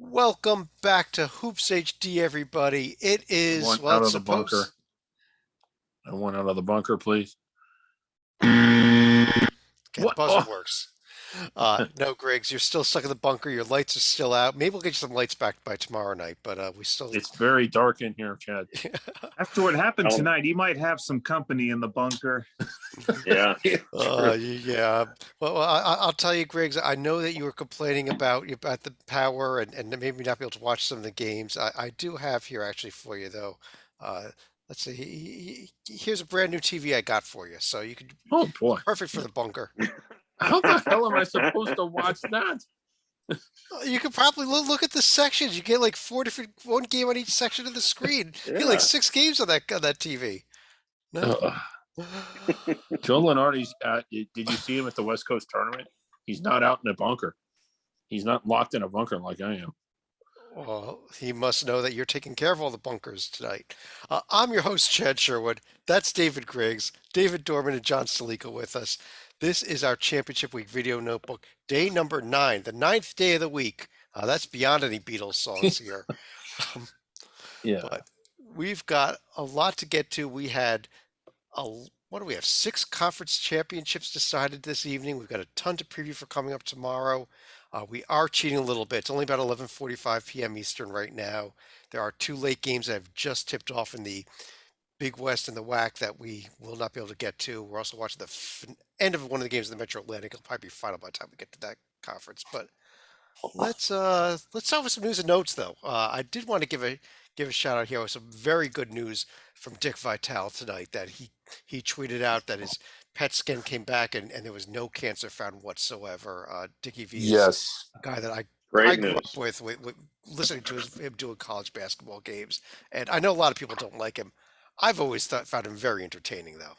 Welcome back to Hoops HD, everybody. It I is, want well, out it's of the bunker. supposed. I want out of the bunker, please. Okay, the What? buzzer Oh, works. No, Griggs, you're still stuck in the bunker. Your lights are still out. Maybe we'll get you some lights back by tomorrow night, but we still. it's very dark in here, Chad. After what happened Um, tonight, he might have some company in the bunker. yeah, True. Yeah. Well, I'll tell you, Griggs. I know that you were complaining about the power and maybe not be able to watch some of the games. I do have here actually for you though. Uh, let's see. Here's a brand new TV I got for you, so you could Oh boy. perfect for the bunker. How the hell am I supposed to watch that? You could probably look at the sections. You get like one game on each section of the screen. You get like yeah. 6 games on that TV. No. Uh, Joe Lenardi's did you see him at the West Coast tournament? He's not out in a bunker. He's not locked in a bunker like I am. Well, he must know that you're taking care of all the bunkers tonight. I'm your host, Chad Sherwood. That's David Griggs, David Dorman, and John Stalika with us. This is our Championship Week video notebook, day number 9, the ninth day of the week. That's beyond any Beatles songs here. Um, Yeah. but we've got a lot to get to. We had a what do we have? 6 conference championships decided this evening. We've got a ton to preview for coming up tomorrow. We are cheating a little bit. It's only about 11:45 p.m. Eastern right now. There are 2 late games that have just tipped off in the Big West and the WAC that we will not be able to get to. We're also watching the end of one of the games in the Metro Atlantic. It'll probably be final by the time we get to that conference. But let's start with some news and notes though. I did want to give a shout out here with some very good news from Dick Vitale tonight that he tweeted out that his PET scan came back and there was no cancer found whatsoever. Dickie V is Yes. a guy that I Great grew news. up with listening to him doing college basketball games, and I know a lot of people don't like him. I've always found him very entertaining though.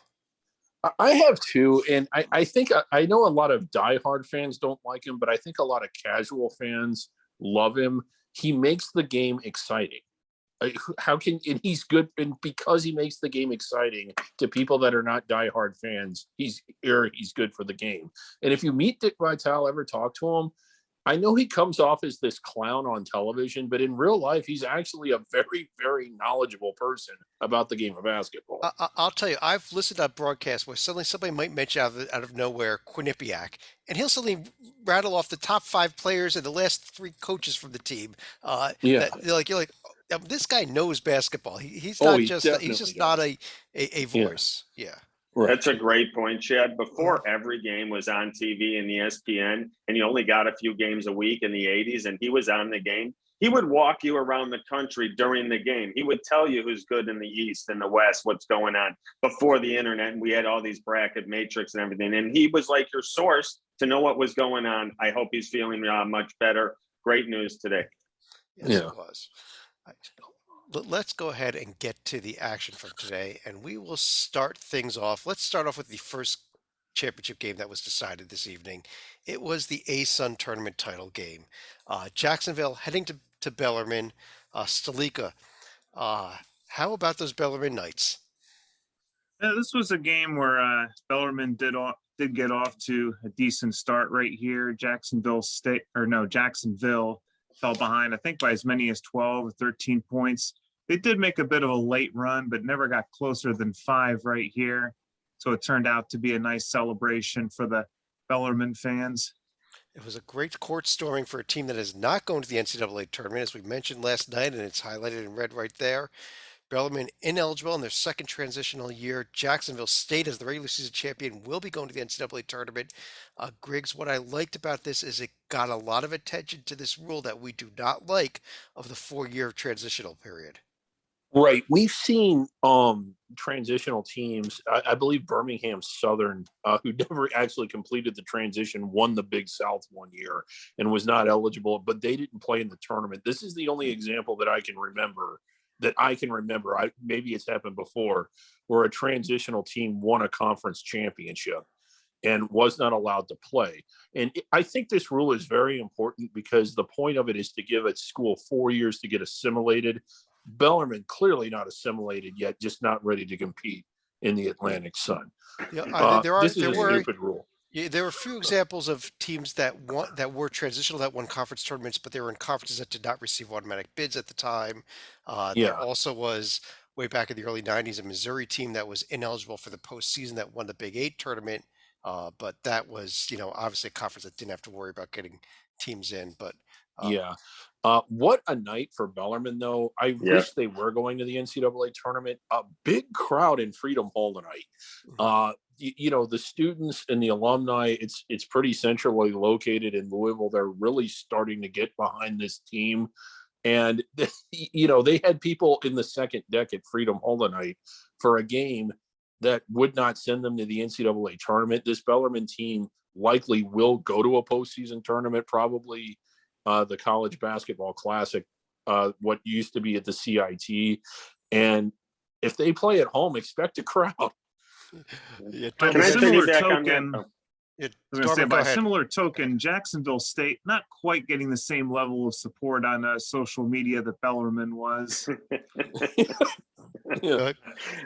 I have too, and I think I know a lot of diehard fans don't like him, but I think a lot of casual fans love him. He makes the game exciting. How can and he's good, and because he makes the game exciting to people that are not diehard fans, he's good for the game. And if you meet Dick Vitale, ever talk to him, I know he comes off as this clown on television, but in real life, he's actually a very, very knowledgeable person about the game of basketball. I'll tell you, I've listened to broadcasts where suddenly somebody might mention out of nowhere Quinnipiac, and he'll suddenly rattle off the top 5 players and the last 3 coaches from the team. Yeah. That you're like, this guy knows basketball. He's Oh, not he just he's definitely just not does. a Yeah. voice. Yeah. Right. That's a great point, Chad. Before every game was on TV and ESPN, and you only got a few games a week in the 80s, and he was on the game, he would walk you around the country during the game. He would tell you who's good in the East and the West, what's going on before the internet. And we had all these bracket matrix and everything. And he was like your source to know what was going on. I hope he's feeling much better. Great news today. Yes, Yeah. it was. Let's go ahead and get to the action from today, and we will start things off. Let's start off with the first championship game that was decided this evening. It was the ASUN tournament title game. Jacksonville heading to Bellarmine. Stalika, how about those Bellarmine Knights? This was a game where Bellarmine did get off to a decent start right here. Jacksonville fell behind, I think, by as many as 12 or 13 points. They did make a bit of a late run, but never got closer than 5 right here. So it turned out to be a nice celebration for the Bellarmine fans. It was a great court storming for a team that is not going to the NCAA tournament, as we mentioned last night, and it's highlighted in red right there. Bellarmine ineligible in their second transitional year. Jacksonville State, as the regular season champion, will be going to the NCAA tournament. Griggs, what I liked about this is it got a lot of attention to this rule that we do not like of the 4-year transitional period. Right. We've seen transitional teams. I believe Birmingham Southern, who never actually completed the transition, won the Big South one year and was not eligible, but they didn't play in the tournament. This is the only example that I can remember. Maybe it's happened before, where a transitional team won a conference championship and was not allowed to play. And I think this rule is very important because the point of it is to give a school 4 years to get assimilated. Bellarmine clearly not assimilated yet, just not ready to compete in the Atlantic Sun. Yeah, This is a stupid rule. Yeah, there were a few examples of teams that were transitional that won conference tournaments, but they were in conferences that did not receive automatic bids at the time. There Yeah, also was way back in the early '90s a Missouri team that was ineligible for the postseason that won the Big Eight tournament, but that was obviously a conference that didn't have to worry about getting teams in. But uh, yeah. What a night for Bellarmine, though. I Yeah. wish they were going to the NCAA tournament. A big crowd in Freedom Hall tonight. mhm. The students and the alumni, it's pretty centrally located in Louisville. They're really starting to get behind this team. And, they had people in the second deck at Freedom Hall tonight for a game that would not send them to the NCAA tournament. This Bellarmine team likely will go to a postseason tournament, probably the College Basketball Classic, what used to be at the CIT. And if they play at home, expect a crowd. Yeah, By Can the Dorman, I similar piggyback on that? token, Oh. yeah, I was going to say, Dorman, by go a ahead. similar token, Jacksonville State not quite getting the same level of support on social media that Bellarmine was. Yeah. Go ahead,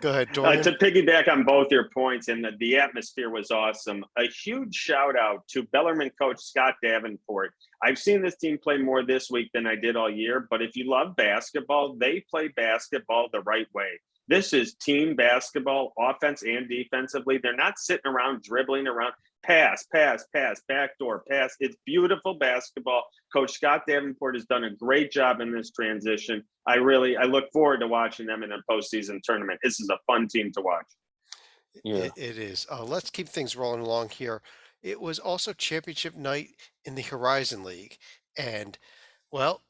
go ahead, Dorman. To piggyback on both your points, and the atmosphere was awesome. A huge shout out to Bellarmine coach Scott Davenport. I've seen this team play more this week than I did all year, but if you love basketball, they play basketball the right way. This is team basketball, offense and defensively. They're not sitting around dribbling around. Pass, pass, pass, backdoor pass. It's beautiful basketball. Coach Scott Davenport has done a great job in this transition. I look forward to watching them in a postseason tournament. This is a fun team to watch. Yeah. It is. Let's keep things rolling along here. It was also championship night in the Horizon League, and well,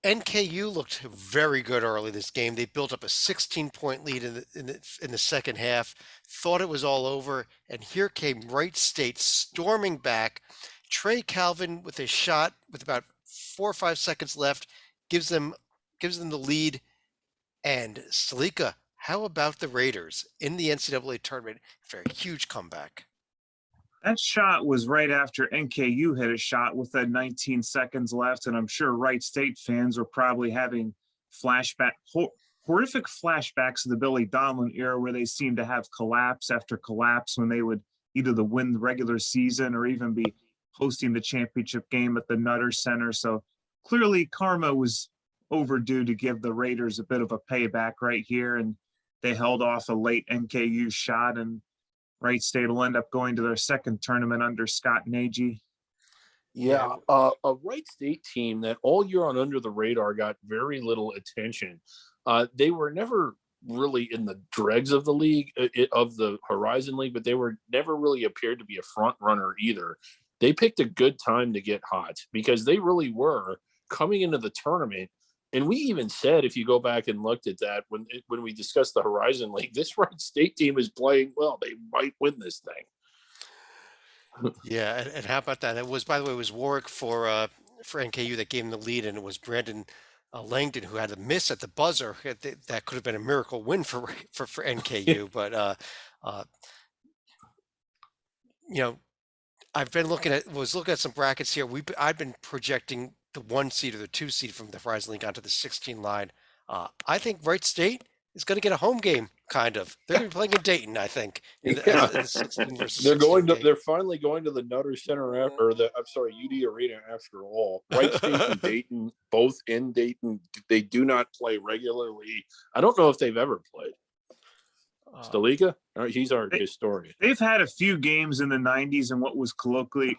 NKU looked very good early this game. They built up a 16-point lead in the second half. Thought it was all over, and here came Wright State storming back. Trey Calvin with a shot with about 4 or 5 seconds left gives them the lead. And Salika, how about the Raiders in the NCAA tournament for a huge comeback? That shot was right after NKU hit a shot with 19 seconds left, and I'm sure Wright State fans were probably having horrific flashbacks of the Billy Donlin era, where they seemed to have collapse after collapse when they would either win the regular season or even be hosting the championship game at the Nutter Center. So clearly, karma was overdue to give the Raiders a bit of a payback right here, and they held off a late NKU shot, and Wright State will end up going to their second tournament under Scott Ncaa. Yeah, a Wright State team that all year on Under the Radar got very little attention. They were never really in the dregs of the league, of the Horizon League, but they were never really appeared to be a front runner either. They picked a good time to get hot because they really were coming into the tournament. And we even said, if you go back and looked at that when we discussed the Horizon League, this Wright State team is playing well. They might win this thing. Yeah, and how about that? It was, by the way, it was Warwick for NKU that gave him the lead, and it was Brandon Langdon who had a miss at the buzzer. That could have been a miracle win for NKU. But uh, you know, was looking at some brackets here. I've been projecting the 1 seed or the 2 seed from the Horizon League onto the 16 line. I think Wright State is going to get a home game. Kind of. They're going to be playing in Dayton, I think, in the 16 versus They're 16 game. They're finally going to the Nutter Center or UD Arena after all. Wright State and Dayton, both in Dayton. They do not play regularly. I don't know if they've ever played. Stalika, he's our historian. They've had a few games in the 90s in what was colloquially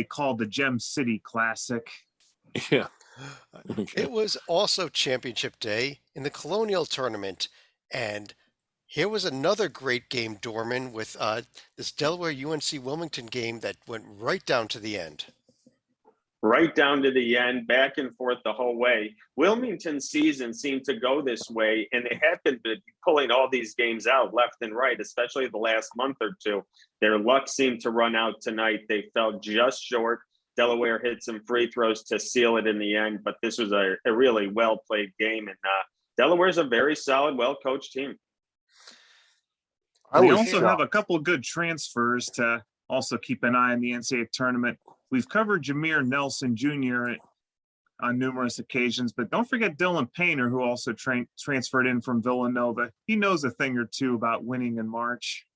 called the Gem City Classic. Yeah. It was also championship day in the Colonial Tournament, and here was another great game, Dorman, with this Delaware UNC Wilmington game that went right down to the end. Right down to the end, back and forth the whole way. Wilmington's season seemed to go this way, and they have been pulling all these games out left and right, especially the last month or two. Their luck seemed to run out tonight. They fell just short. Delaware hit some free throws to seal it in the end, but this was a really well-played game, and Delaware's a very solid, well-coached team. We also have a couple of good transfers to also keep an eye on the NCAA tournament. We've covered Jameer Nelson Jr. on numerous occasions, but don't forget Dylan Painter, who also transferred in from Villanova. He knows a thing or two about winning in March.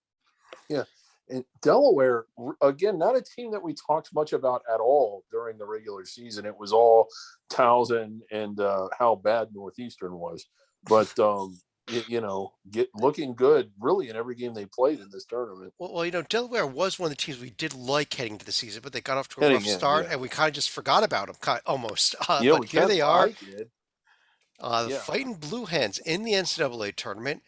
Yeah. And Delaware, again, not a team that we talked much about at all during the regular season. It was all Towson and how bad Northeastern was. But, looking good really in every game they played in this tournament. Well, Delaware was one of the teams we did like heading into the season, but they got off to a Heading rough in, start, yeah. and we kind of just forgot about them, almost. Yeah, But here they I are, did. the Yeah. Fighting Blue Hens in the NCAA tournament.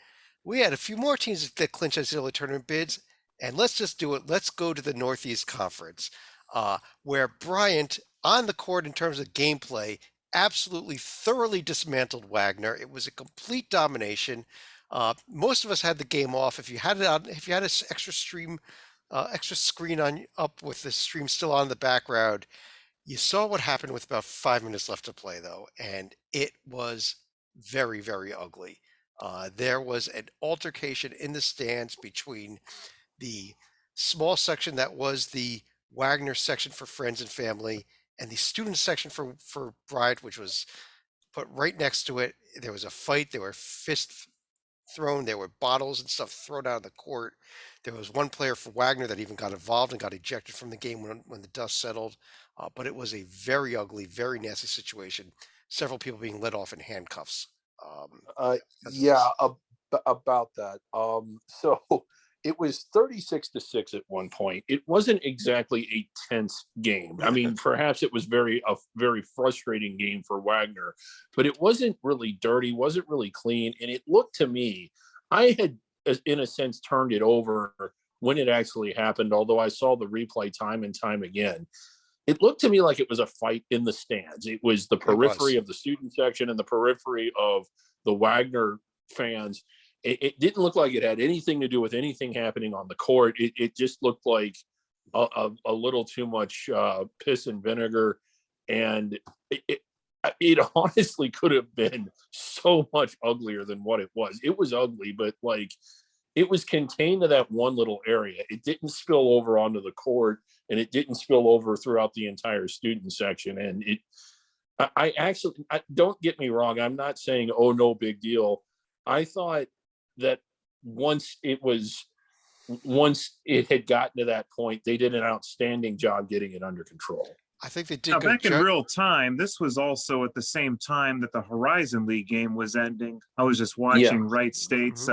We had a few more teams that clinched NCAA tournament bids, and let's just do it. Let's go to the Northeast Conference, where Bryant on the court in terms of gameplay absolutely thoroughly dismantled Wagner. It was a complete domination. Most of us had the game off. If you had it on, if you had an extra screen on up with the stream still on in the background, you saw what happened with about 5 minutes left to play, though, and it was very, very ugly. There was an altercation in the stands between the small section that was the Wagner section for friends and family and the student section for Bryant, which was put right next to it. There was a fight. There were fists thrown. There were bottles and stuff thrown out of the court. There was one player for Wagner that even got involved and got ejected from the game when the dust settled. But it was a very ugly, very nasty situation. Several people being let off in handcuffs. Yeah, about that. So it was 36-6 at one point. It wasn't exactly a tense game. I mean, perhaps it was a very frustrating game for Wagner, but it wasn't really dirty, wasn't really clean, and it looked to me, I had, in a sense, turned it over when it actually happened. Although I saw the replay time and time again, it looked to me like it was a fight in the stands. It was the periphery of the student section and the periphery of the Wagner fans. It didn't look like it had anything to do with anything happening on the court. It just looked like a little too much piss and vinegar. And it honestly could have been so much uglier than what it was. It was ugly, but like it was contained to that one little area. It didn't spill over onto the court, and it didn't spill over throughout the entire student section. And I actually, don't get me wrong, I'm not saying, oh, no big deal. I thought that once it had gotten to that point, they did an outstanding job getting it under control. I think they did Now, good back in real time, this was also at the same time that the Horizon League game was ending. I was just watching Wright State's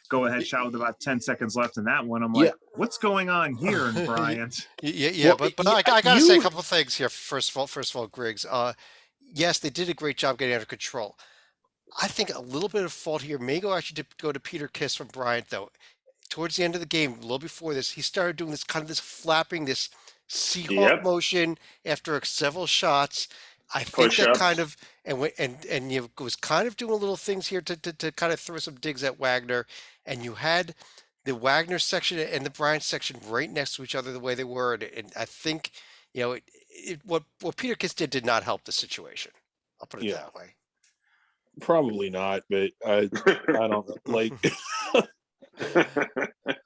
go ahead shot with about 10 seconds left in that one. I'm like, what's going on here in Bryant? But I gotta say a couple of things here. First of all, Griggs, yes, they did a great job getting under control. I think a little bit of fault here may go to Peter Kiss from Bryant, though. Towards the end of the game, a little before this, he started doing this flapping, this Seahawk motion after several shots. I think that kind of and you was kind of doing little things here to kind of throw some digs at Wagner, and you had the Wagner section and the Bryant section right next to each other the way they were, and I think what Peter Kiss did not help the situation. I'll put it that way. Probably not, but I don't know. Like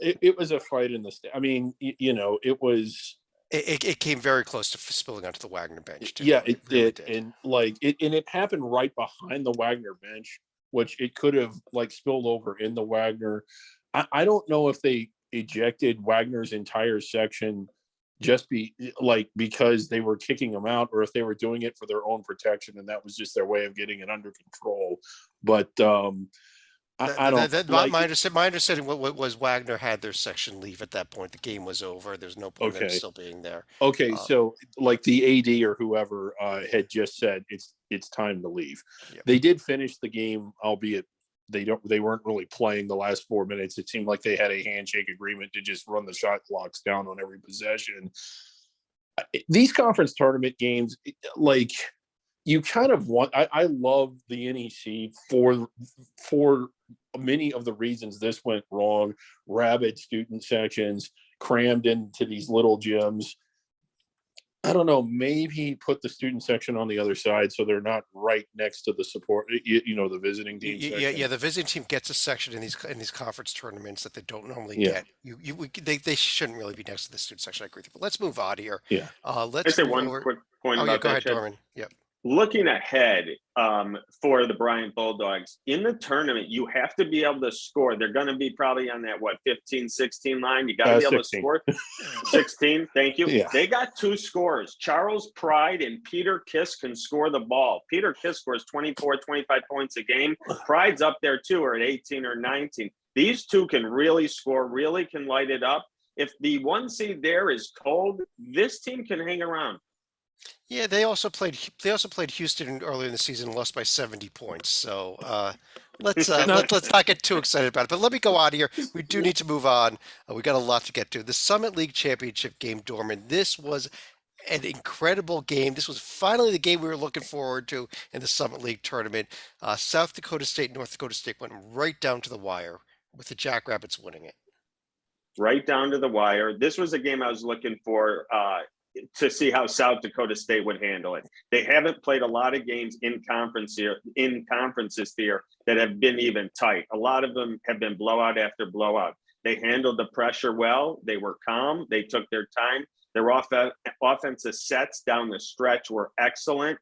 it was a fight in the I mean, it was. It came very close to spilling onto the Wagner bench too. Yeah, it really did. And it happened right behind the Wagner bench, which it could have spilled over in the Wagner. I don't know if they ejected Wagner's entire section because they were kicking them out, or if they were doing it for their own protection, and that was just their way of getting it under control. But I don't. My understanding was Wagner had their section leave at that point. The game was over. There's no point in them still being there. Okay, so the AD or whoever had just said it's time to leave. Yep. They did finish the game, albeit they weren't really playing the last 4 minutes. It seemed like they had a handshake agreement to just run the shot clocks down on every possession. These conference tournament games, you kind of want. I love the NEC for many of the reasons this went wrong. Rabid student sections crammed into these little gyms. I don't know, maybe put the student section on the other side so they're not right next to the support, the visiting team section. Yeah, the visiting team gets a section in these conference tournaments that they don't normally get. They shouldn't really be next to the student section. I agree with you. But let's move on here. Yeah. Let's say one quick point about go that. Ahead, Dorman. Yep. looking ahead for the Bryant Bulldogs in the tournament, you have to be able to score. They're going to be probably on that, 15, 16 line. You got to be able 16. to score. 16, thank you. Yeah. They got two scorers. Charles Pride and Peter Kiss can score the ball. Peter Kiss scores 24, 25 points a game. Pride's up there too, or at 18 or 19. These two can really score, really can light it up. If the one seed there is cold, this team can hang around. Yeah, they also played Houston earlier in the season and lost by 70 points. So let's not get too excited about it. But let me go on here. We do need to move on. We got a lot to get to. The Summit League Championship game, Dorman. This was an incredible game. This was finally the game we were looking forward to in the Summit League tournament. South Dakota State, North Dakota State went right down to the wire with the Jackrabbits winning it. Right down to the wire. This was a game I was looking for to see how South Dakota State would handle it. They haven't played a lot of games in conferences here that have been even tight. A lot of them have been blowout after blowout. They handled the pressure well. They were calm. They took their time. Their offensive sets down the stretch were excellent.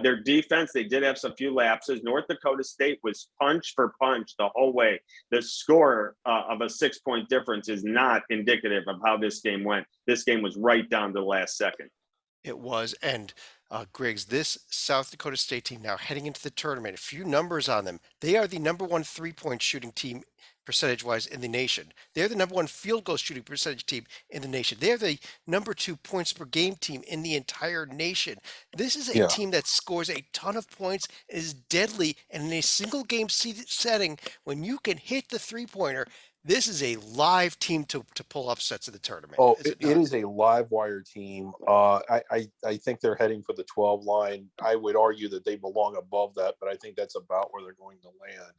Their defense, they did have some few lapses. North Dakota State was punch for punch the whole way. The score of a 6-point difference is not indicative of how this game went. This game was right down to the last second. It was. And Griggs, this South Dakota State team now heading into the tournament, a few numbers on them. They are the number one 3-point shooting team percentage-wise in the nation. They're the number one field goal shooting percentage team in the nation. They're the number 2 points per game team in the entire nation. This is a team that scores a ton of points, is deadly, and in a single game setting, when you can hit the three-pointer, this is a live team to pull upsets in the tournament. Oh, it is a live wire team. I think they're heading for the 12 line. I would argue that they belong above that, but I think that's about where they're going to land.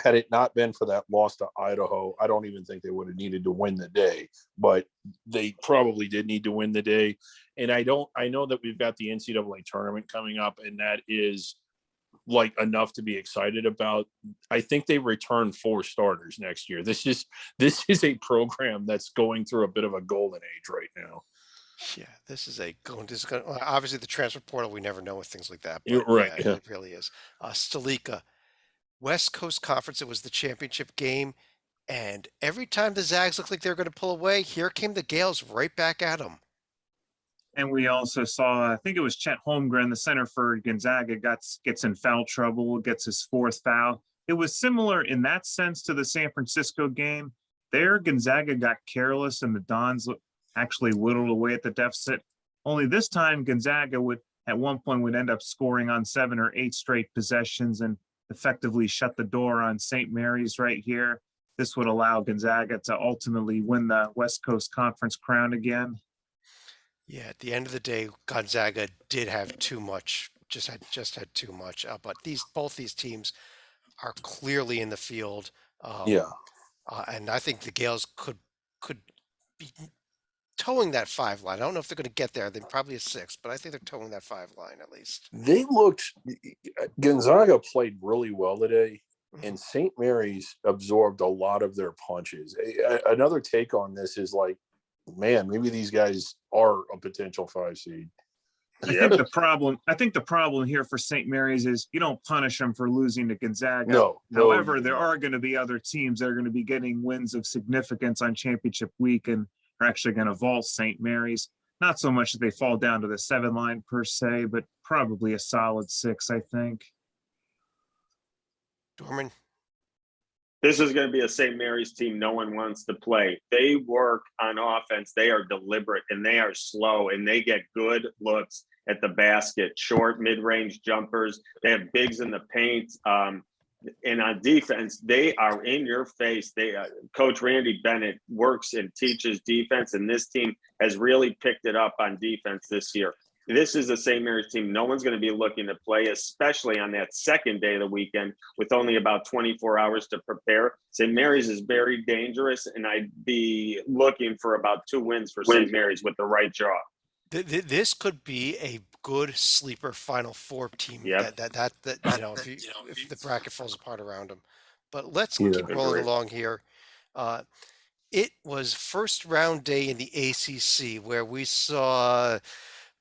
Had it not been for that loss to Idaho, I don't even think they would have needed to win the day, but they probably did need to win the day. And I know that we've got the NCAA tournament coming up, and that is like enough to be excited about. I think they return 4 starters next year. This is a program that's going through a bit of a golden age right now. Yeah, obviously the transfer portal, we never know with things like that. But You're right. Yeah, it really is. Stalika, West Coast Conference, it was the championship game. And every time the Zags looked like they were going to pull away, here came the Gales right back at them. And we also saw, I think it was Chet Holmgren, the center for Gonzaga, gets in foul trouble, gets his 4th foul. It was similar in that sense to the San Francisco game. There, Gonzaga got careless and the Dons actually whittled away at the deficit. Only this time, Gonzaga at one point end up scoring on 7 or 8 straight possessions and effectively shut the door on St. Mary's right here. This would allow Gonzaga to ultimately win the West Coast Conference crown again. Yeah, at the end of the day, Gonzaga did have too much, just had too much. But both these teams are clearly in the field. And I think the Gales could be towing that 5 line. I don't know if they're going to get there. They're probably a 6, but I think they're towing that 5 line at least. Gonzaga played really well today, and St. Mary's absorbed a lot of their punches. Another take on this is like, man, maybe these guys are a potential 5 seed. I think the problem here for St. Mary's is you don't punish them for losing to Gonzaga. No. However, there are going to be other teams that are going to be getting wins of significance on championship week and are actually going to vault St. Mary's. Not so much that they fall down to the 7 line per se, but probably a solid 6, I think. Dorman? This is going to be a St. Mary's team no one wants to play. They work on offense. They are deliberate and they are slow and they get good looks at the basket, short, mid-range jumpers. They have bigs in the paint. And on defense, they are in your face. Coach Randy Bennett works and teaches defense, and this team has really picked it up on defense this year. This is a St. Mary's team no one's going to be looking to play, especially on that second day of the weekend with only about 24 hours to prepare. St. Mary's is very dangerous, and I'd be looking for about 2 wins for St. Mary's with the right draw. This could be a good sleeper Final Four team. Yep. If the bracket falls apart around them. But let's keep rolling along here. It was first round day in the ACC where we saw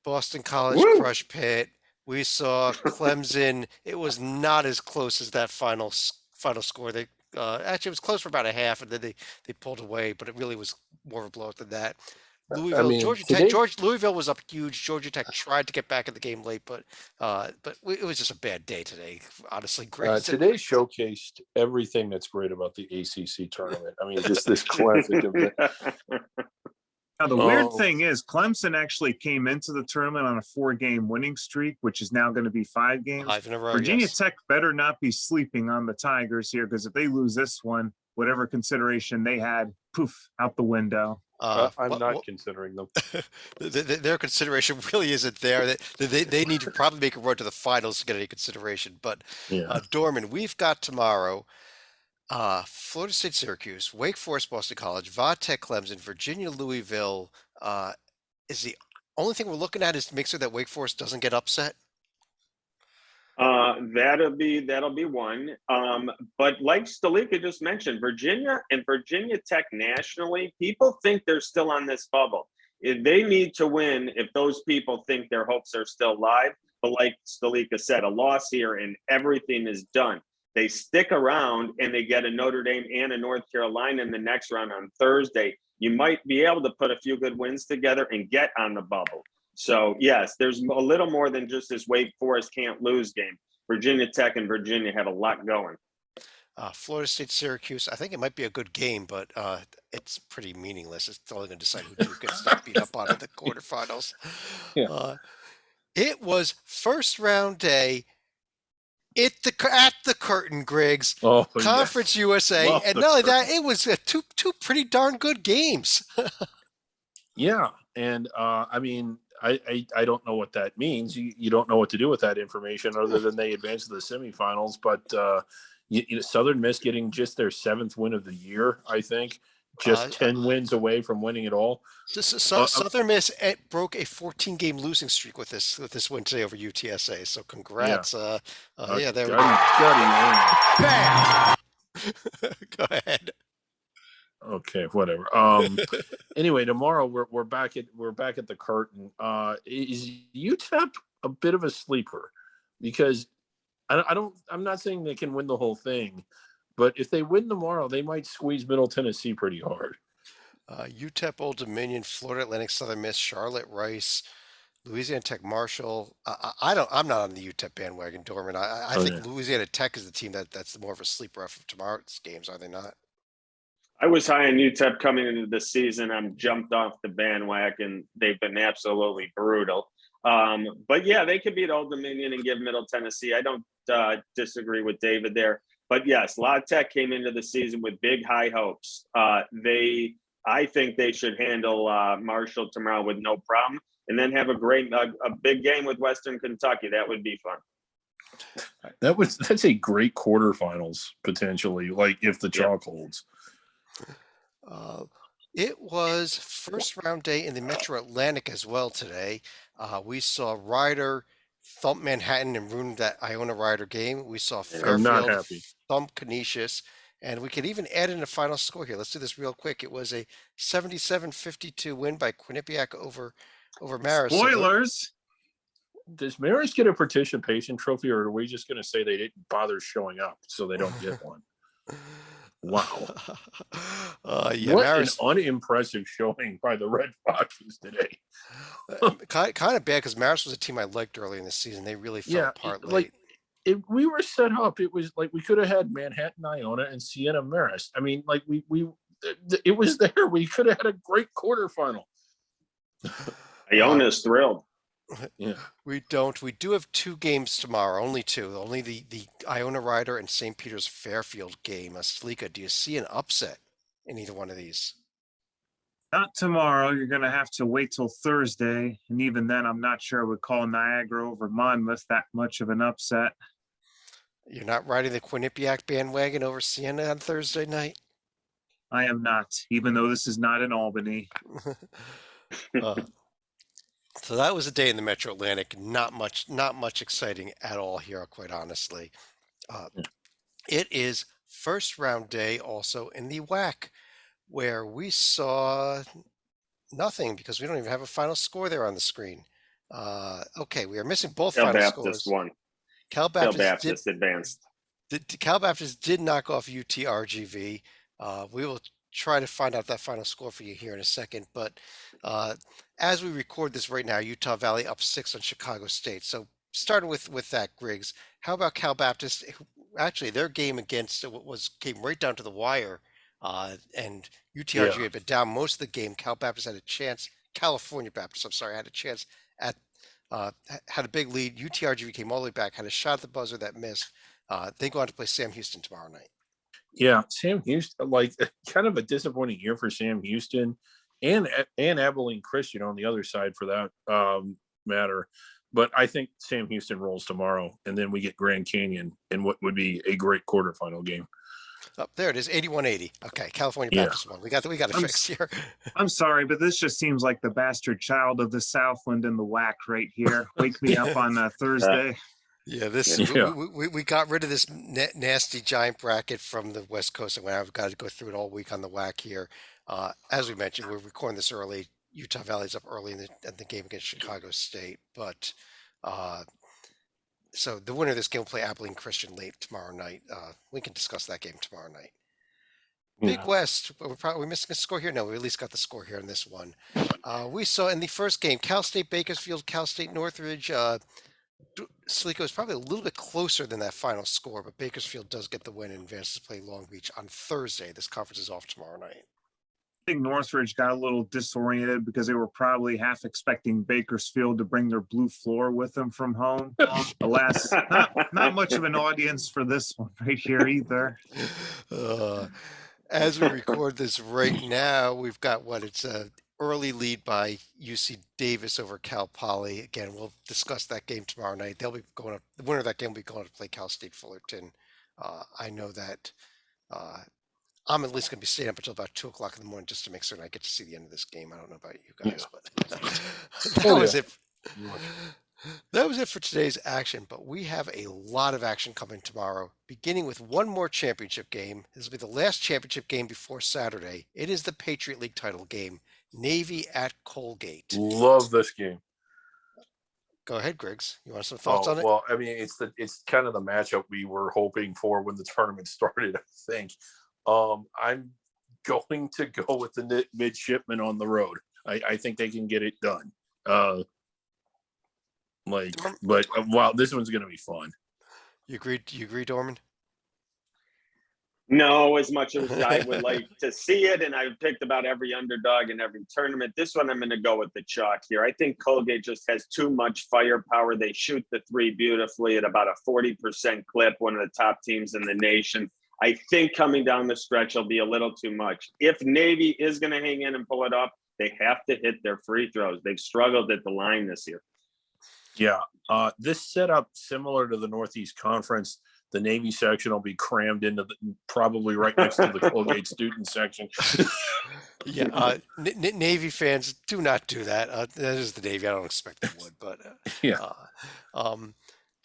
Boston College crush Pitt. We saw Clemson. It was not as close as that final score. They actually it was close for about a half, and then they pulled away. But it really was more of a blowout than that. I Louisville, mean, Georgia Tech. today Louisville was up huge. Georgia Tech tried to get back in the game late, but it was just a bad day today. Honestly, Grayson. today showcased everything that's great about the ACC tournament. I mean, just this classic event. Now, the weird Oh, thing is Clemson actually came into the tournament on a 4-game winning streak, which is now going to be 5 games. 5 in a row. Virginia Yes. Tech better not be sleeping on the Tigers here, because if they lose this one, whatever consideration they had, poof, out the window. I'm not considering them. Their consideration really isn't there. They need to probably make a run to the finals to get any consideration. But Yeah. Dorman, we've got tomorrow Florida State, Syracuse, Wake Forest, Boston College, Va Tech, Clemson, Virginia, Louisville. Is the only thing we're looking at is to make sure that Wake Forest doesn't get upset. That'll be one. But like Stalika just mentioned, Virginia and Virginia Tech nationally, people think they're still on this bubble. They need to win if those people think their hopes are still alive. But like Stalika said, a loss here and everything is done. They stick around and they get a Notre Dame and a North Carolina in the next round on Thursday. You might be able to put a few good wins together and get on the bubble. So, yes, there's a little more than just this Wake Forest can't lose game. Virginia Tech and Virginia have a lot going. Florida State, Syracuse. I think it might be a good game, but it's pretty meaningless. It's only going to decide who Duke gets beat up on in the quarterfinals. Yeah. It was first round day at the curtain, Griggs. Oh, Conference USA, Love and the not only that, curtain. it was two pretty darn good games. Yeah, and I mean, I don't know what that means. You don't know what to do with that information other than they advance to the semifinals. But Southern Miss getting just their 7th win of the year, I think, just 10 wins away from winning it all. Southern Miss broke a 14-game losing streak with this win today over UTSA. So congrats. Yeah, There we go. go ahead. Okay, whatever. Anyway, tomorrow we're back at the curtain. Is UTEP a bit of a sleeper? Because I'm not saying they can win the whole thing, but if they win tomorrow, they might squeeze Middle Tennessee pretty hard. UTEP, Old Dominion, Florida Atlantic, Southern Miss, Charlotte, Rice, Louisiana Tech, Marshall. I'm not on the UTEP bandwagon, Dorman. I think Louisiana Tech is the team that's more of a sleeper for tomorrow's games, are they not? I was high on UTEP coming into the season. I'm jumped off the bandwagon. They've been absolutely brutal. But yeah, they could beat Old Dominion and give Middle Tennessee. I don't disagree with David there. But yes, La Tech came into the season with big high hopes. I think they should handle Marshall tomorrow with no problem, and then have a big game with Western Kentucky. That would be fun. That's a great quarterfinals potentially. Like if the chalk holds. It was first round day in the Metro Atlantic as well today. We saw Ryder thump Manhattan and ruin that Iona Ryder game. We saw Fairfield thump Canisius, and we could even add in a final score here. Let's do this real quick. It was a 77-52 win by Quinnipiac over Marist. Spoilers. Does Marist get a participation trophy, or are we just going to say they didn't bother showing up so they don't get one? Wow. What Marist, an unimpressive showing by the Red Foxes today. kind of bad because Marist was a team I liked early in the season. They really fell apart late. We were set up. It was like we could have had Manhattan, Iona, and Siena Marist. I mean, like it was there. We could have had a great quarterfinal. Iona's thrilled. Yeah, we don't. We do have 2 games tomorrow. Only 2. Only the Iona Ryder and St. Peter's Fairfield game. Slika, do you see an upset in either one of these? Not tomorrow. You're going to have to wait till Thursday, and even then, I'm not sure I would call Niagara over Monmouth that much of an upset. You're not riding the Quinnipiac bandwagon over Siena on Thursday night? I am not, even though this is not in Albany. So that was a day in the Metro Atlantic. Not much exciting at all here, quite honestly. It is first round day also in the WAC, where we saw nothing because we don't even have a final score there on the screen. Okay, we are missing both Cal final Baptist scores. won. Cal Cal Baptist did Baptist advanced. Cal Baptist did knock off UTRGV. We will try to find out that final score for you here in a second. But uh, as we record this right now, Utah Valley up 6 on Chicago State. So starting with that, Griggs, how about Cal Baptist? Actually, their game against came right down to the wire, and Yeah. UTRGV had been down most of the game. Cal Baptist had a chance. California Baptist, I'm sorry, had a chance at had a big lead. UTRGV came all the way back, had a shot at the buzzer that missed. They go on to play Sam Houston tomorrow night. Yeah, Sam Houston, like kind of a disappointing year for Sam Houston and Abilene Christian on the other side for that matter. But I think Sam Houston rolls tomorrow, and then we get Grand Canyon in what would be a great quarterfinal game. Oh, there it is, 81-80. Okay, California Yeah. Baptist won. We got it I'm fixed here. I'm sorry, but this just seems like the bastard child of the Southland in the whack right here. Wake me up on Thursday. Yeah, Yeah. we got rid of this nasty giant bracket from the West Coast, and I've got to go through it all week on the whack here. As we mentioned, we're recording this early. Utah Valley's up early in the game against Chicago State, but so the winner of this game will play Abilene Christian late tomorrow night. We can discuss that game tomorrow night. Big West, we're probably missing a score here. No, we at least got the score here in this one. We saw in the first game, Cal State Bakersfield, Cal State Northridge. Slico is probably a little bit closer than that final score, but Bakersfield does get the win and advances to play Long Beach on Thursday. This conference is off tomorrow night. I think Northridge got a little disoriented because they were probably half expecting Bakersfield to bring their blue floor with them from home. Alas, not much of an audience for this one right here either. As we record this right now, we've got it's a early lead by UC Davis over Cal Poly. Again, we'll discuss that game tomorrow night. They'll be going up. The winner of that game will be going to play Cal State Fullerton. I know that I'm at least going to be staying up until about 2 o'clock in the morning just to make certain I get to see the end of this game. I don't know about you guys, but that was it. That was it for today's action, but we have a lot of action coming tomorrow, beginning with one more championship game. This will be the last championship game before Saturday. It is the Patriot League title game, Navy at Colgate. Love this game. Go ahead, Griggs. You want some thoughts on it? Well, I mean, it's kind of the matchup we were hoping for when the tournament started, I think. I'm going to go with the midshipmen on the road. I think they can get it done. But wow, this one's going to be fun. You agree, Dorman? No, as much as I would like to see it, and I've picked about every underdog in every tournament. This one, I'm going to go with the chalk here. I think Colgate just has too much firepower. They shoot the three beautifully at about a 40% clip, one of the top teams in the nation. I think coming down the stretch will be a little too much. If Navy is going to hang in and pull it up, they have to hit their free throws. They've struggled at the line this year. Yeah, this setup similar to the Northeast Conference. The Navy section will be crammed into probably right next to the Colgate student section. Yeah, Navy fans, do not do that. That is the Navy. I don't expect they would, but Yeah.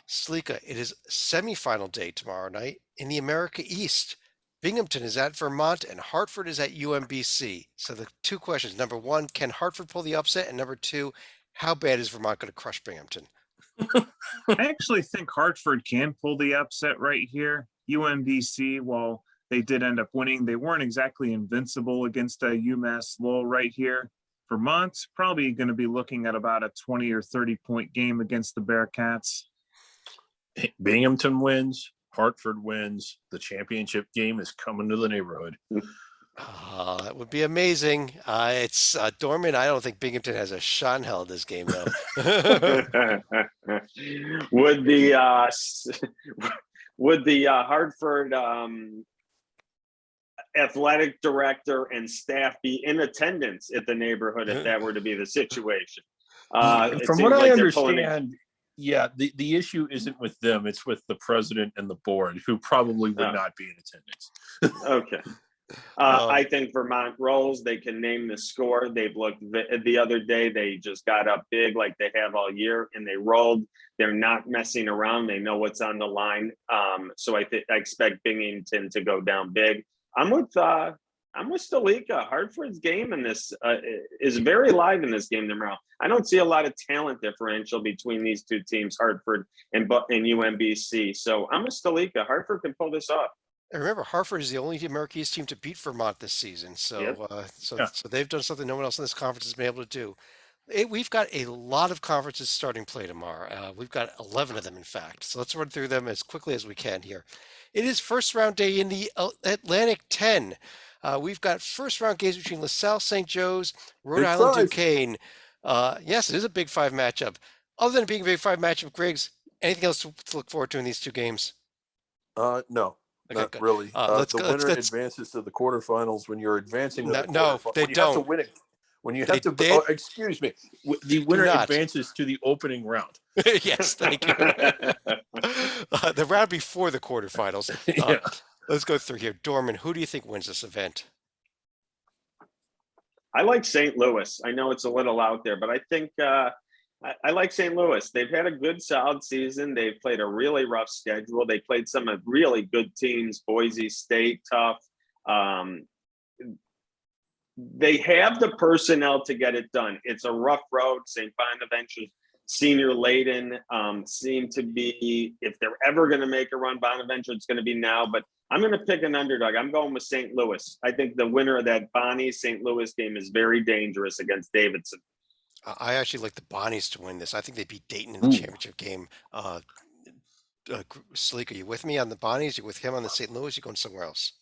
Slika, it is semifinal day tomorrow night in the America East. Binghamton is at Vermont and Hartford is at UMBC. So the two questions: number one, can Hartford pull the upset? And number two, how bad is Vermont going to crush Binghamton? I actually think Hartford can pull the upset right here. UMBC, while they did end up winning, they weren't exactly invincible against UMass Lowell right here. Vermont's probably going to be looking at about a 20 or 30 point game against the Bearcats. Binghamton wins, Hartford wins. The championship game is coming to the neighborhood. That would be amazing. It's Dorman. I don't think Binghamton has a shot in hell in this game, though. Would the Hartford athletic director and staff be in attendance at the neighborhood if that were to be the situation? From what I understand, yeah, the issue isn't with them. It's with the president and the board, who probably would not be in attendance. Okay. I think Vermont rolls. They can name the score. They've looked the other day. They just got up big like they have all year, and they rolled. They're not messing around. They know what's on the line. So I expect Binghamton to go down big. I'm with I'm with Stalika. Hartford's game in this is very live in this game tomorrow. I don't see a lot of talent differential between these two teams, Hartford and UMBC. So I'm with Stalika. Hartford can pull this off. And remember, Hartford is the only American East team to beat Vermont this season. Yep. So they've done something no one else in this conference has been able to do. We've got a lot of conferences starting play tomorrow. We've got 11 of them, in fact. So let's run through them as quickly as we can here. It is first round day in the Atlantic 10. We've got first round games between LaSalle St. Joe's, Rhode Big Island five. Duquesne. Yes, it is a Big Five matchup. Other than being a Big Five matchup, Griggs, anything else to look forward to in these two games? No, Okay, not good. really. Let's The go. winner advances to the quarterfinals. When you're advancing to the No, quarterfinals, they when you have to don't. win it. When you They have to, did. excuse me, the winner not. advances to the opening round. Yes, thank you. The round before the quarterfinals. Yeah. Let's go through here. Dorman, who do you think wins this event? I like St. Louis. I know it's a little out there, but I think I like St. Louis. They've had a good, solid season. They've played a really rough schedule. They played some really good teams, Boise State, tough. They have the personnel to get it done. It's a rough road. St. Bonaventure's senior laden seem to be, if they're ever going to make a run, Bonaventure, it's going to be now. But I'm going to pick an underdog. I'm going with St. Louis. I think the winner of that Bonnie-St. Louis game is very dangerous against Davidson. I actually like the Bonnies to win this. I think they beat Dayton in the championship game. Sleek, are you with me on the Bonnies? You with him on the St. Louis? You going somewhere else?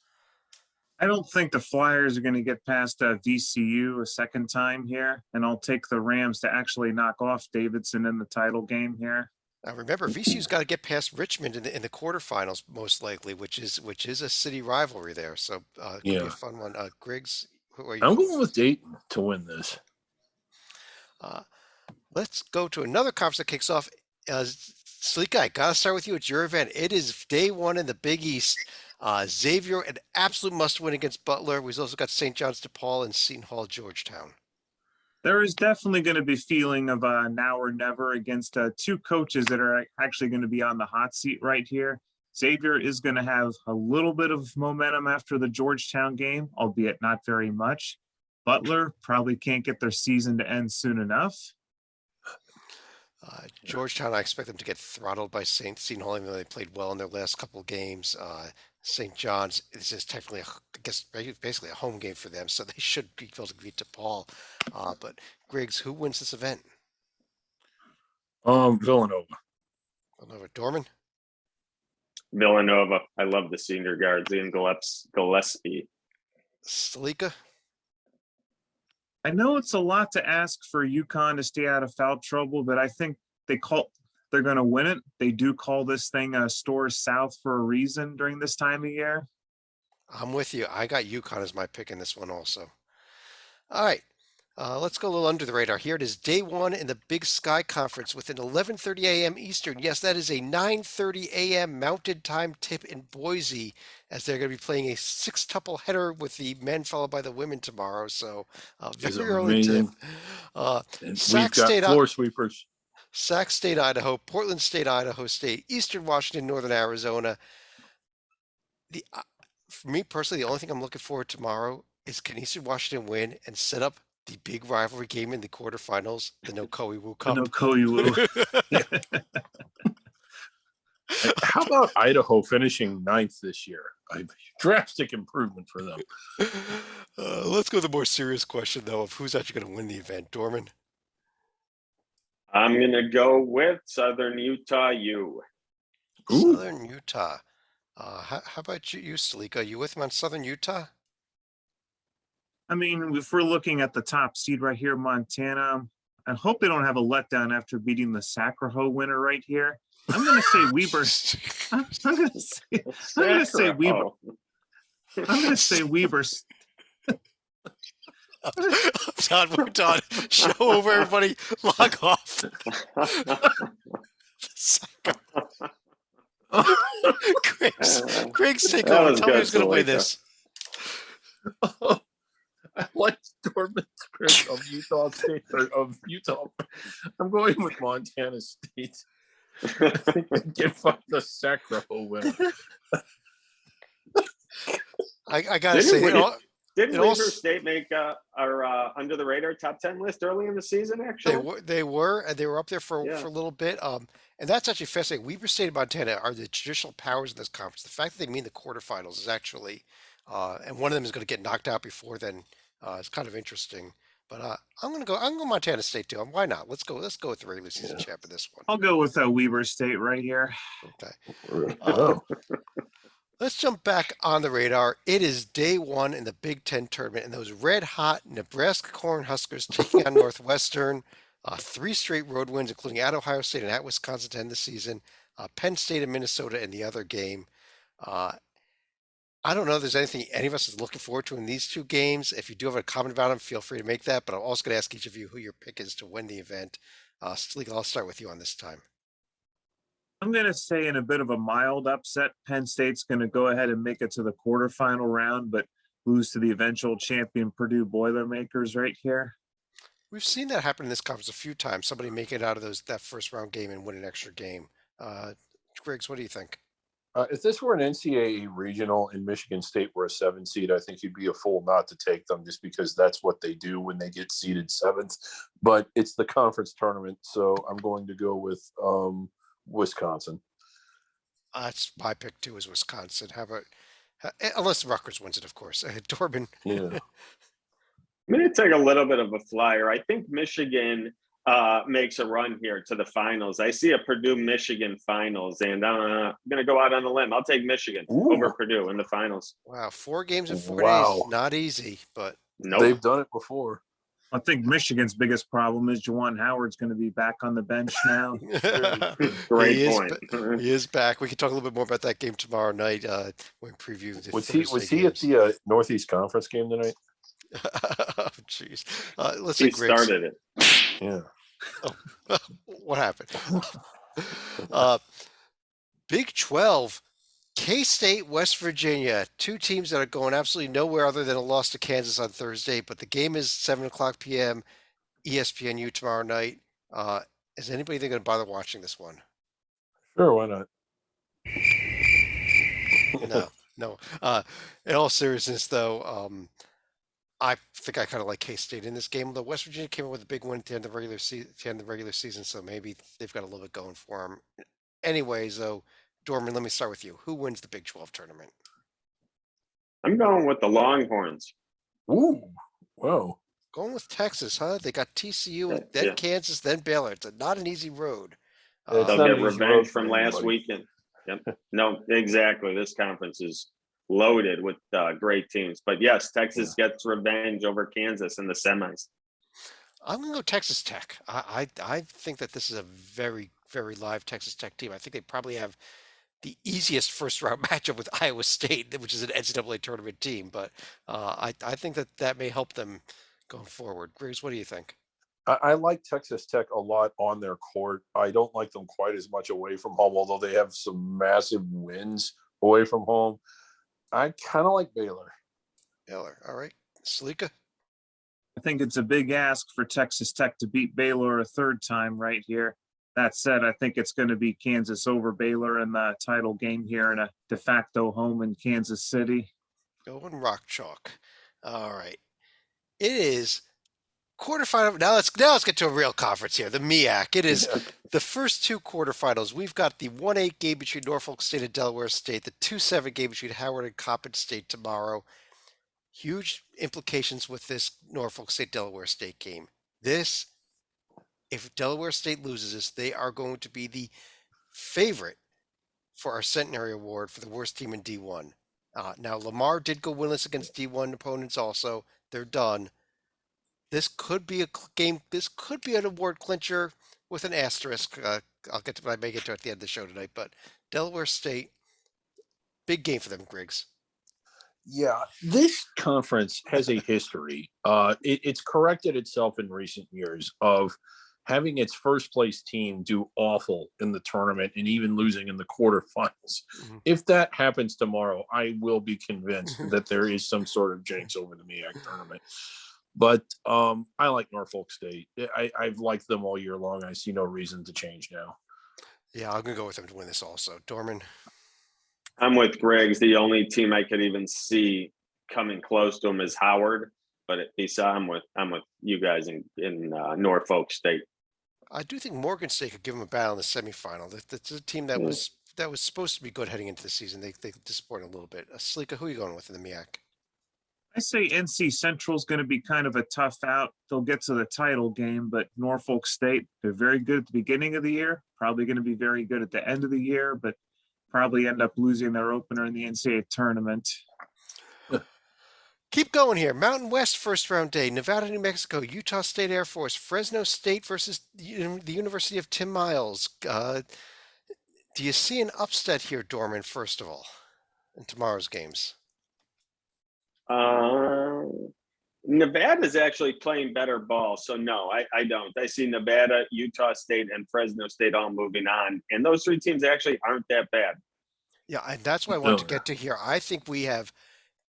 I don't think the Flyers are going to get past VCU a second time here, and I'll take the Rams to actually knock off Davidson in the title game here. Now remember, VCU's got to get past Richmond in the quarterfinals, most likely, which is a city rivalry there. So it could be a fun one. Griggs, who are you? I'm going with Dayton to win this. Let's go to another conference that kicks off. Sleek Guy, gotta start with you. It's your event. It is day one in the Big East. Xavier, an absolute must-win against Butler. We've also got St. John's DePaul and Seton Hall, Georgetown. There is definitely going to be feeling of now or never against two coaches that are actually going to be on the hot seat right here. Xavier is going to have a little bit of momentum after the Georgetown game, albeit not very much. Butler probably can't get their season to end soon enough. Georgetown, I expect them to get throttled by Seton Hall, even though they played well in their last couple of games. St. John's, this is technically, I guess, basically a home game for them, so they should be able to beat DePaul. But Griggs, who wins this event? Villanova. Dorman? Villanova. I love the senior guards, Ian Gillespie. Stalika? I know it's a lot to ask for UConn to stay out of foul trouble, but I think they're going to win it. They do call this thing Stores South for a reason during this time of year. I'm with you. I got UConn as my pick in this one also. All right. Let's go a little under the radar. Here it is, day one in the Big Sky Conference with an 11:30 a.m. Eastern. Yes, that is a 9:30 a.m. Mountain Time tip in Boise, as they're going to be playing a six-tuple header with the men followed by the women tomorrow. So very early tip. We've got floor sweepers. Sac State, Idaho, Portland State, Idaho State, Eastern Washington, Northern Arizona. For me personally, the only thing I'm looking forward to tomorrow is can Eastern Washington win and set up the big rivalry game in the quarterfinals, the Nokoiwu Cup. The Nokoiwu. How about Idaho finishing 9th this year? A drastic improvement for them. Let's go to the more serious question, though, of who's actually going to win the event. Dorman? I'm going to go with Southern Utah U. Southern Utah. How about you, Stalika? You with me on Southern Utah? I mean, if we're looking at the top seed right here, Montana, I hope they don't have a letdown after beating the Sacramento winner right here. I'm going to say Weber. I'm going to say Weber. I'm going to say Weber. We're done. Show over, everybody. Log off. Craig's take over. Tell me who's going to win this. I like Dorman's pick of Utah State of Utah. I'm going with Montana State. I think they get the Sacramento winner. I gotta say, Didn't It Weber also State make our under the radar top 10 list early in the season? they Actually, were they were and they were up there yeah. for a little bit. And that's actually fascinating. Weber State and Montana are the traditional powers in this conference. The fact that they meet the quarterfinals is actually, and one of them is going to get knocked out before then. Is kind of interesting. But I'm going to Montana State too. Why not? Let's go with the regular season Yeah. champ in this one. I'll go with Weber State right here. Okay. Oh, Let's jump back on the radar. It is day one in the Big Ten tournament, and those red hot Nebraska Cornhuskers taking on Northwestern. Three straight road wins, including at Ohio State and at Wisconsin to end the season. Penn State and Minnesota in the other game. Uh, I don't know if there's anything any of us is looking forward to in these two games. If you do have a comment about them, feel free to make that. But I'm also going to ask each of you who your pick is to win the event. Sleek, I'll start with you on this time. I'm going to say in a bit of a mild upset, Penn State's going to go ahead and make it to the quarterfinal round, but lose to the eventual champion Purdue Boilermakers right here. We've seen that happen in this conference a few times. Somebody make it out of that first round game and win an extra game. Griggs, what do you think? if this were an NCAA regional and Michigan State were a 7 seed, I think you'd be a fool not to take them just because that's what they do when they get seeded 7th. But it's the conference tournament, so I'm going to go with Wisconsin. That's my pick too. Is Wisconsin? How about unless Rutgers wins it, of course. Torben. Yeah. I'm going to take a little bit of a flyer. I think Michigan makes a run here to the finals. I see a Purdue Michigan finals, and I'm going to go out on a limb. I'll take Michigan over Purdue in the finals. Wow, 4 games in 4 Wow. days. Not easy, but Nope. They've done it before. I think Michigan's biggest problem is Juwan Howard's going to be back on the bench now. Great he point. He is back. We can talk a little bit more about that game tomorrow night when we preview the Was he Thursday at the Northeast Conference game tonight? Oh, jeez. Let's He see, Griggs. started it. Yeah. What happened? Big 12, K-State, West Virginia, 2 teams that are going absolutely nowhere other than a loss to Kansas on Thursday. But the game is 7:00 p.m. ESPNU tomorrow night. Is anybody going to bother watching this one? Sure, why not? No. In all seriousness, though, I think I kind of like K-State in this game. Although West Virginia came up with a big win at the end of the regular season, so maybe they've got a little bit going for them. Anyways, though, Dorman, let me start with you. Who wins the Big 12 tournament? I'm going with the Longhorns. Ooh, wow. Going with Texas, huh? They got TCU, then Yeah. Kansas, then Baylor. It's not an easy road. It's They'll not get an easy road revenge for from last anybody. weekend. Yep. No, exactly. This conference is loaded with great teams. But yes, Texas gets revenge over Kansas in the semis. I'm going to go Texas Tech. I think that this is a very, very live Texas Tech team. I think they probably have the easiest first round matchup with Iowa State, which is an NCAA tournament team. But I think that may help them going forward. Griggs, what do you think? I like Texas Tech a lot on their court. I don't like them quite as much away from home, although they have some massive wins away from home. I kind of like Baylor. Baylor. All right. Salika? I think it's a big ask for Texas Tech to beat Baylor a 3rd time right here. That said, I think it's going to be Kansas over Baylor in the title game here in a de facto home in Kansas City. Going rock chalk. All right. It is quarterfinal. Now let's get to a real conference here. The MEAC. It is the first 2 quarterfinals. We've got the 1-8 game between Norfolk State and Delaware State, the 2-7 game between Howard and Coppin State tomorrow. Huge implications with this Norfolk State Delaware State game. This, if Delaware State loses this, they are going to be the favorite for our Centenary Award for the worst team in D1. Now, Lamar did go winless against D1 opponents also. They're done. This could be a game. This could be an award clincher with an asterisk. I'll get to. I may get to it at the end of the show tonight. But Delaware State, big game for them, Griggs. Yeah, this conference has a history. It's corrected itself in recent years of having its first place team do awful in the tournament and even losing in the quarterfinals. Mm-hmm. If that happens tomorrow, I will be convinced that there is some sort of jinx over the MEAC tournament. But I like Norfolk State. I've liked them all year long. I see no reason to change now. Yeah, I'm going to go with them to win this also. Dorman? I'm with Griggs. The only team I could even see coming close to him is Howard, but I'm with you guys in Norfolk State. I do think Morgan State could give them a battle in the semifinal. That's a team that was supposed to be good heading into the season. They disappointed a little bit. Slika, who are you going with in the MEAC? I say NC Central is going to be kind of a tough out. They'll get to the title game, but Norfolk State, they're very good at the beginning of the year, probably going to be very good at the end of the year, but probably end up losing their opener in the NCAA tournament. Keep going here. Mountain West first round day. Nevada, New Mexico, Utah State Air Force, Fresno State versus the University of Tim Miles. Do you see an upset here, Dorman, first of all, in tomorrow's games? Nevada's actually playing better ball, so no, I don't. I see Nevada, Utah State, and Fresno State all moving on, and those three teams actually aren't that bad. Yeah, and that's what I want to get to here. I think we have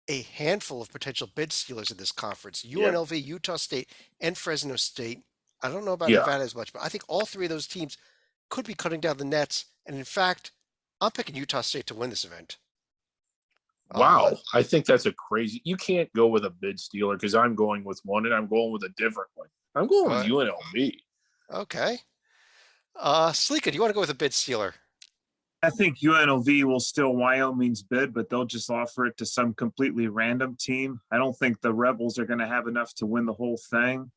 a handful of potential bid stealers in this conference. UNLV, Utah State, and Fresno State. I don't know about Nevada as much, but I think all three of those teams could be cutting down the nets. And in fact, I'm picking Utah State to win this event. Wow. I think that's a crazy. You can't go with a bid stealer because I'm going with one and I'm going with a different one. I'm going with UNLV. Okay. Sleeka, do you want to go with a bid stealer? I think UNLV will steal Wyoming's bid, but they'll just offer it to some completely random team. I don't think the Rebels are going to have enough to win the whole thing.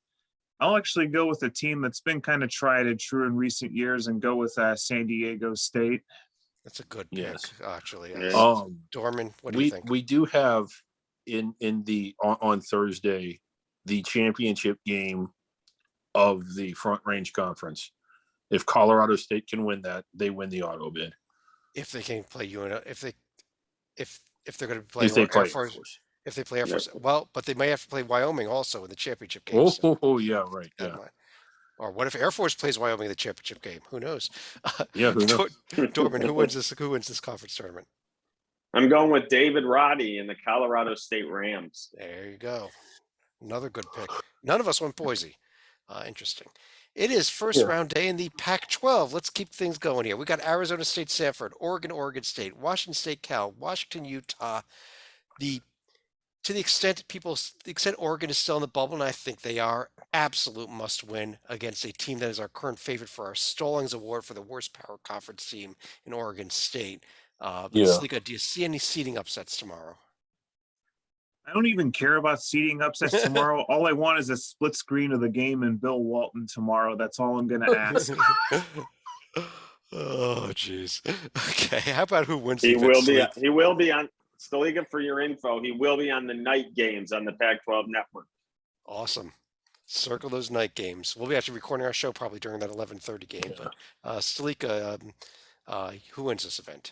I'll actually go with a team that's been kind of tried and true in recent years and go with San Diego State. That's a good pick, actually. Dorman, what do you think? We do have on Thursday the championship game of the Front Range Conference. If Colorado State can win that, they win the auto bid. If they can play if they're going to play Air Force. If they play Air Force, well, but they may have to play Wyoming also in the championship game. Oh, yeah, right. Yeah. Or what if Air Force plays Wyoming in the championship game? Who knows? Yeah, who knows? Dorman, who wins this conference tournament? I'm going with David Roddy and the Colorado State Rams. There you go. Another good pick. None of us went Boise. Interesting. It is first round day in the Pac-12. Let's keep things going here. We got Arizona State, Sanford, Oregon State, Washington State, Cal, Washington, Utah. To the extent Oregon is still in the bubble, and I think they are, absolute must win against a team that is our current favorite for our Stallings Award for the worst power conference team in Oregon State. Slika, do you see any seeding upsets tomorrow? I don't even care about seeding upsets tomorrow. All I want is a split screen of the game and Bill Walton tomorrow. That's all I'm going to ask. Oh, jeez. Okay, how about who wins? He will be on. Staliga, for your info, he will be on the night games on the Pac-12 network. Awesome. Circle those night games. We'll be actually recording our show probably during that 11:30 game. But Staliga, who wins this event?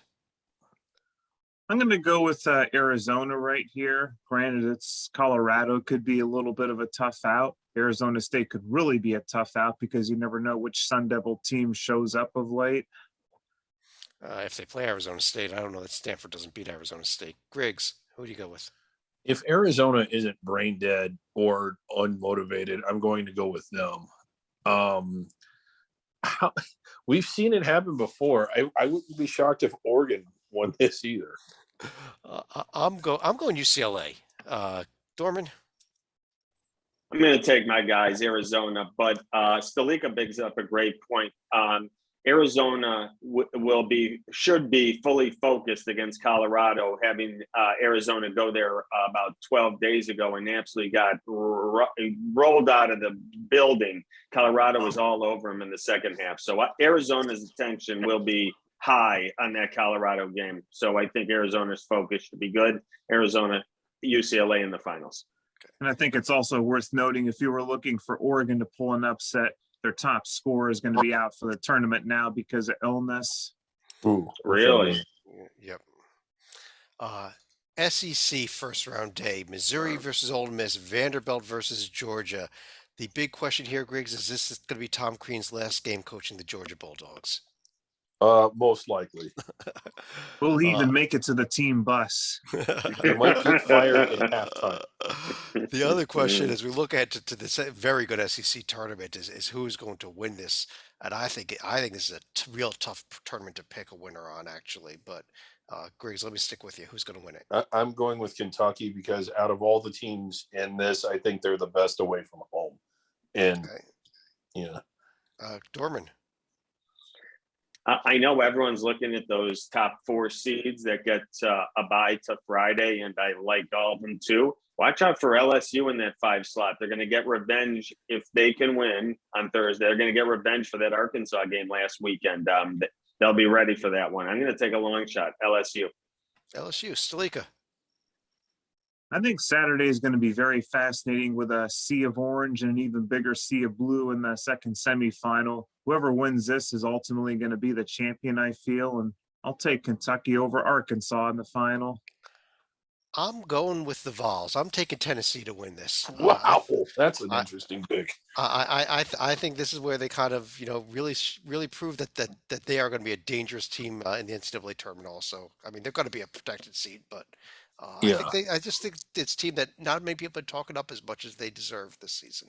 I'm going to go with Arizona right here. Granted, it's Colorado, could be a little bit of a tough out. Arizona State could really be a tough out because you never know which Sun Devil team shows up of late. If they play Arizona State, I don't know that Stanford doesn't beat Arizona State. Griggs, who do you go with? If Arizona isn't brain dead or unmotivated, I'm going to go with them. We've seen it happen before. I wouldn't be shocked if Oregon won this either. I'm going UCLA. Dorman? I'm going to take my guys, Arizona, but Stalika bigs up a great point. Arizona should be fully focused against Colorado, having Arizona go there about 12 days ago and absolutely got rolled out of the building. Colorado was all over them in the second half. So Arizona's attention will be high on that Colorado game. So I think Arizona's focus should be good. Arizona, UCLA in the finals. And I think it's also worth noting, if you were looking for Oregon to pull an upset, their top scorer is going to be out for the tournament now because of illness. Ooh, really? Yep. SEC first round day, Missouri versus Ole Miss, Vanderbilt versus Georgia. The big question here, Griggs, is this going to be Tom Crean's last game coaching the Georgia Bulldogs? Most likely. Will he even make it to the team bus? He might get fired at halftime. The other question, as we look at to this very good SEC tournament, is who is going to win this? And I think this is a real tough tournament to pick a winner on, actually. But Griggs, let me stick with you. Who's going to win it? I'm going with Kentucky because out of all the teams in this, I think they're the best away from home. And Okay. yeah, Dorman. I know everyone's looking at those top 4 seeds that get a bye to Friday, and I like all of them too. Watch out for LSU in that 5 slot. They're going to get revenge if they can win on Thursday. They're going to get revenge for that Arkansas game last weekend. They'll be ready for that one. I'm going to take a long shot. LSU. LSU. Stalika. I think Saturday is going to be very fascinating with a sea of orange and an even bigger sea of blue in the second semifinal. Whoever wins this is ultimately going to be the champion, I feel, and I'll take Kentucky over Arkansas in the final. I'm going with the Vols. I'm taking Tennessee to win this. wow, that's an I- interesting pick. I think this is where they kind of really prove that they are going to be a dangerous team in the NCAA tournament. Also, I mean they're going to be a protected seed, but Yeah, I just think it's a team that not many people are talking up as much as they deserve this season.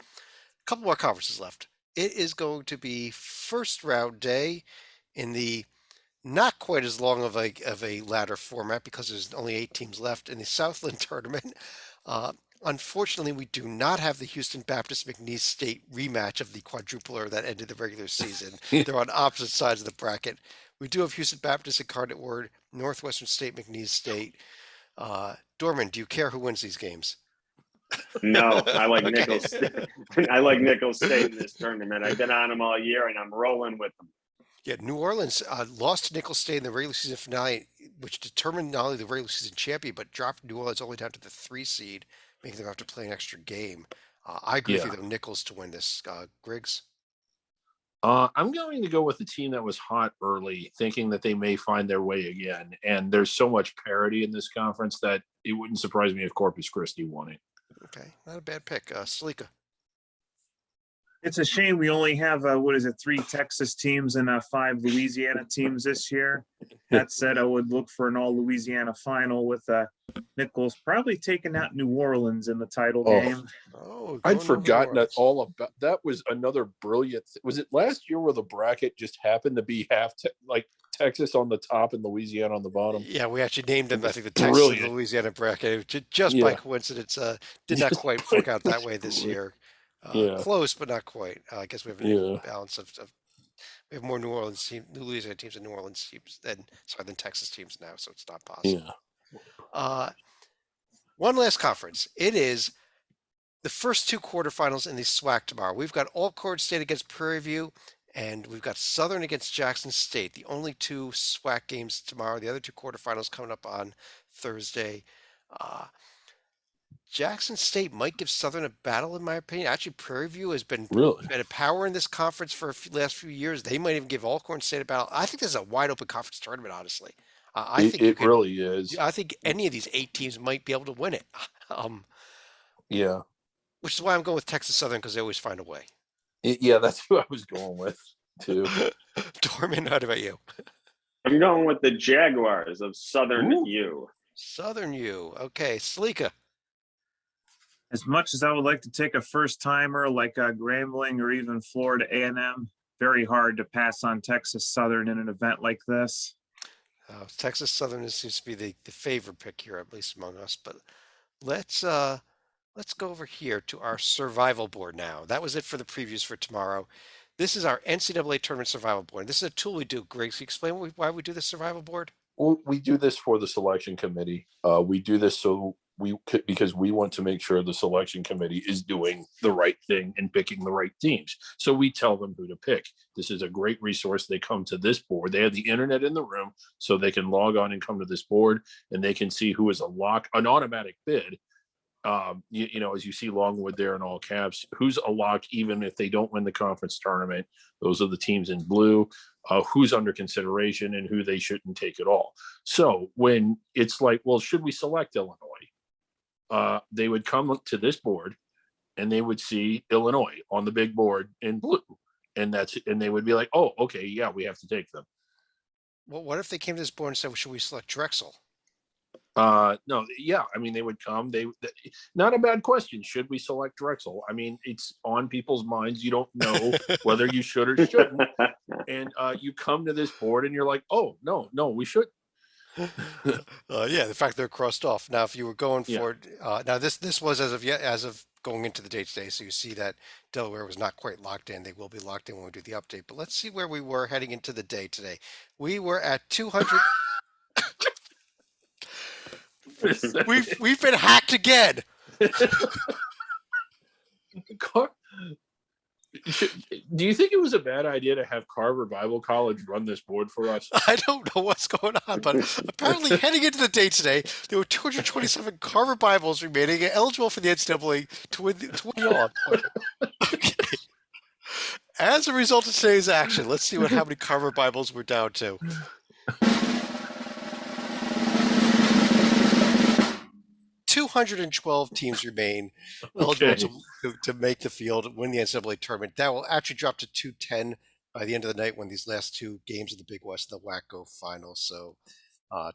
A couple more conferences left. It is going to be first round day in the not quite as long of a ladder format because there's only 8 teams left in the Southland tournament. Uh, Unfortunately, we do not have the Houston Baptist McNeese State rematch of the quadrupler that ended the regular season. They're on opposite sides of the bracket. We do have Houston Baptist Incarnate Word, Northwestern State, McNeese State. Dorman, do you care who wins these games? No, I like Okay. Nichols. I like Nichols State in this tournament. I've been on them all year, and I'm rolling with them. Yeah, New Orleans lost to Nicholls State in the regular season finale, which determined not only the regular season champion, but dropped New Orleans only down to the 3 seed, making them have to play an extra game. I agree with you, yeah. though, Nichols to win this. Griggs? I'm going to go with the team that was hot early, thinking that they may find their way again. And there's so much parity in this conference that it wouldn't surprise me if Corpus Christi won it. Okay, not a bad pick. Salika? It's a shame we only have, 3 Texas teams and 5 Louisiana teams this year. That said, I would look for an all Louisiana final with Nichols probably taking out New Orleans in the title game. Oh, I'd going over New forgotten that Orleans. all about that. Was another brilliant. Was it last year where the bracket just happened to be like Texas on the top and Louisiana on the bottom? Yeah, we actually named them, It I was think, the Texas and brilliant. Louisiana bracket. Just by Yeah. coincidence, did not quite work out that way this year. Yeah. Close, but not quite. I guess we have an Yeah. balance of we have more New Orleans teams, New Louisiana teams, and New Orleans teams than Texas teams now, so it's not possible. Yeah. Uh, One last conference. It is the first 2 quarterfinals in the SWAC tomorrow. We've got Alcorn State against Prairie View, and we've got Southern against Jackson State. The only 2 SWAC games tomorrow. The other 2 quarterfinals coming up on Thursday. Jackson State might give Southern a battle, in my opinion. Actually, Prairie View has been Really. a power in this conference for last few years. They might even give Alcorn State a battle. I think this is a wide open conference tournament. Honestly, I think you It could. really is. I think any of these 8 teams might be able to win it. Um, Yeah. which is why I'm going with Texas Southern because they always find a way. Yeah. That's who I was going with too. Dorman, how about you? I'm going with the Jaguars of Southern Ooh. U. Southern U. Okay, Sleeka. As much as I would like to take a first timer like Grambling or even Florida A&M, very hard to pass on Texas Southern in an event like this. Texas Southern seems to be the favorite pick here, at least among us. But let's go over here to our survival board now. That was it for the previews for tomorrow. This is our NCAA tournament survival board. This is a tool we do. Greg, can you explain why we do this survival board? Well, we do this for the selection committee. We do this so because we want to make sure the selection committee is doing the right thing and picking the right teams. So we tell them who to pick. This is a great resource. They come to this board. They have the internet in the room, so they can log on and come to this board, and they can see who is a lock, an automatic bid. As you see Longwood there in all caps, who's a lock even if they don't win the conference tournament. Those are the teams in blue. Who's under consideration and who they shouldn't take at all. So when it's like, well, should we select Illinois? They would come to this board and they would see Illinois on the big board in blue. And they would be like, oh, okay, yeah, we have to take them. Well, what if they came to this board and said, well, should we select Drexel? No, yeah, I mean, they would come. Not a bad question. Should we select Drexel? I mean, it's on people's minds. You don't know whether you should or shouldn't. And you come to this board and you're like, oh, no, we shouldn't. Yeah, the fact they're crossed off. Now, if you were going Yeah. for now this was as of going into the day today, so you see that Delaware was not quite locked in. They will be locked in when we do the update. But let's see where we were heading into the day today. We were at 200. We've been hacked again. Car- Do you think it was a bad idea to have Carver Bible College run this board for us? I don't know what's going on, but apparently heading into the day today, there were 227 Carver Bibles remaining eligible for the NCAA to win it all. Okay. As a result of today's action, let's see how many Carver Bibles we're down to. 212 teams remain eligible to make the field, win the NCAA tournament. That will actually drop to 210 by the end of the night when these last two games of the Big West, the WAC, go final. So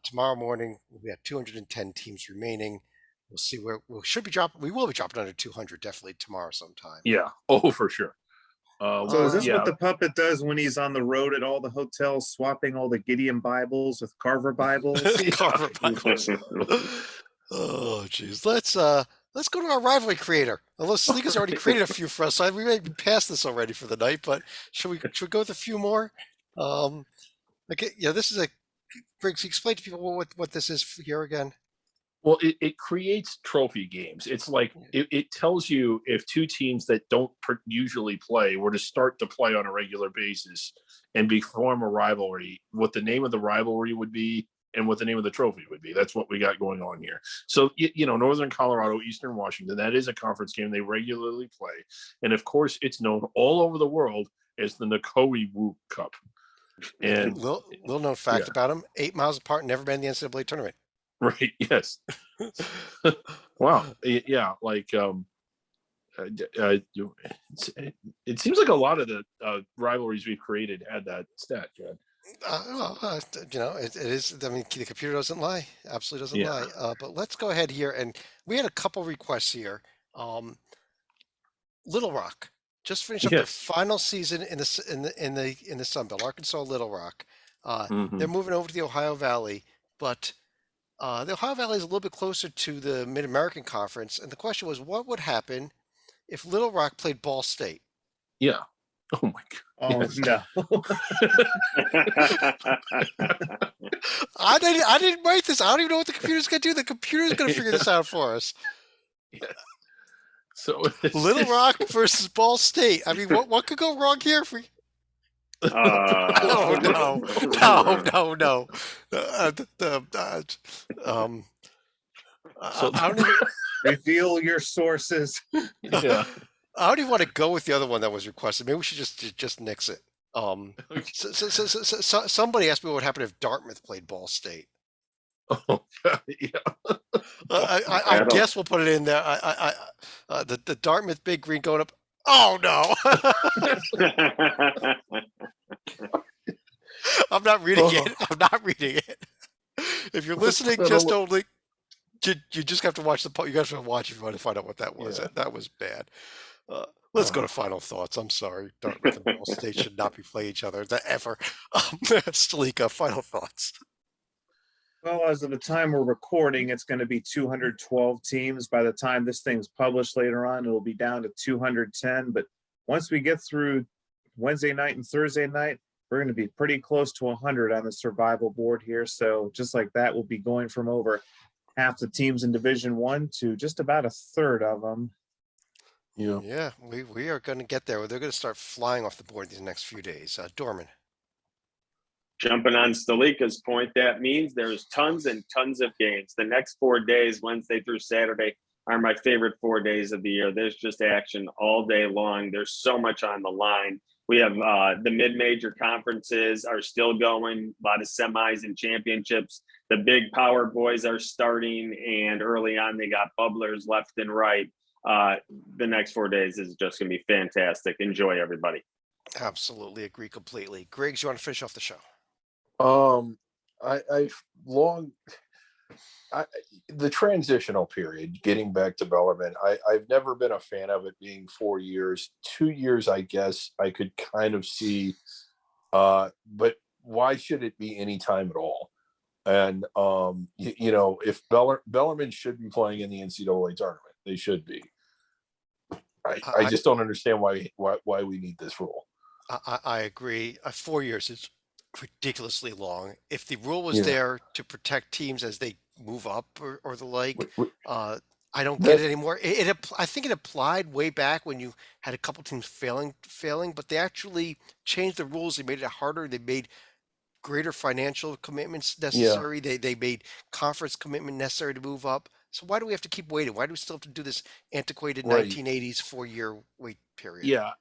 tomorrow morning, we have 210 teams remaining. We'll see where we should be dropping. We will be dropping under 200 definitely tomorrow sometime. Yeah. Oh, for sure. So is this what the puppet does when he's on the road at all the hotels, swapping all the Gideon Bibles with Carver Bibles? Carver Bibles. Oh, geez. Let's go to our rivalry creator. Although Sleeka's already created a few for us, so we may be past this already for the night. But should we go with a few more? Okay, yeah. This is Griggs. Explain to people what this is here again. Well, it creates trophy games. It's like it tells you if two teams that don't usually play were to start to play on a regular basis and form a rivalry, what the name of the rivalry would be and what the name of the trophy would be. That's what we got going on here. So, Northern Colorado, Eastern Washington, that is a conference game they regularly play. And of course, it's known all over the world as the Ncaa Woo Cup. And little known fact about them: 8 miles apart, never been in the NCAA tournament. Right. Yes. Wow. Yeah. Like, it seems like a lot of the rivalries we've created had that stat, Chad. It is. I mean, the computer doesn't lie. Absolutely doesn't lie. But let's go ahead here, and we had a couple requests here. Little Rock just finished up their final season in the Sun Belt. Arkansas Little Rock. They're moving over to the Ohio Valley, but the Ohio Valley is a little bit closer to the Mid-American Conference, and the question was, what would happen if Little Rock played Ball State? Yeah. Oh my God. Oh yes. no. I didn't write this. I don't even know what the computer's going to do. The computer's going to figure this out for us. Yeah. So Little Rock versus Ball State. I mean, what could go wrong here? Oh no. I don't even reveal your sources. Yeah. I don't even want to go with the other one that was requested. Maybe we should just nix it. So somebody asked me what would happen if Dartmouth played Ball State. Oh, yeah. I guess we'll put it in there. The Dartmouth Big Green going up. Oh no! I'm not reading it. I'm not reading it. If you're listening, just only. You just have to watch the. You guys have to watch if you want to find out what that was. Yeah. That was bad. Let's go to final thoughts. I'm sorry. Dartmouth and Ball State should not be playing each other ever. Stalika, final thoughts. Well, as of the time we're recording, it's going to be 212 teams. By the time this thing's published later on, it'll be down to 210. But once we get through Wednesday night and Thursday night, we're going to be pretty close to 100 on the survival board here. So just like that, we'll be going from over half the teams in Division I to just about a third of them. Yeah, we are going to get there. They're going to start flying off the board these next few days. Dorman. Jumping on Stalika's point, that means there's tons and tons of games. The next 4 days, Wednesday through Saturday, are my favorite 4 days of the year. There's just action all day long. There's so much on the line. We have the mid-major conferences are still going, a lot of semis and championships. The big power boys are starting, and early on they got bubblers left and right. The next 4 days is just going to be fantastic. Enjoy, everybody. Absolutely agree completely. Griggs, you want to finish off the show? The transitional period, getting back to Bellarmine, I've never been a fan of it being 4 years. 2 years, I guess I could kind of see, but why should it be any time at all? And if Bellarmine should be playing in the NCAA tournament, they should be. I I just don't understand why we need this rule. I agree. 4 years is ridiculously long. If the rule was Yeah, there to protect teams as they move up or the like, uh, I don't get that it anymore. I think it applied way back when you had a couple teams failing, but they actually changed the rules. They made it harder. They made greater financial commitments yeah, necessary. They made conference commitment necessary to move up. So why do we have to keep waiting? Why do we still have to do this antiquated right. 1980s 4 year wait period? Yeah.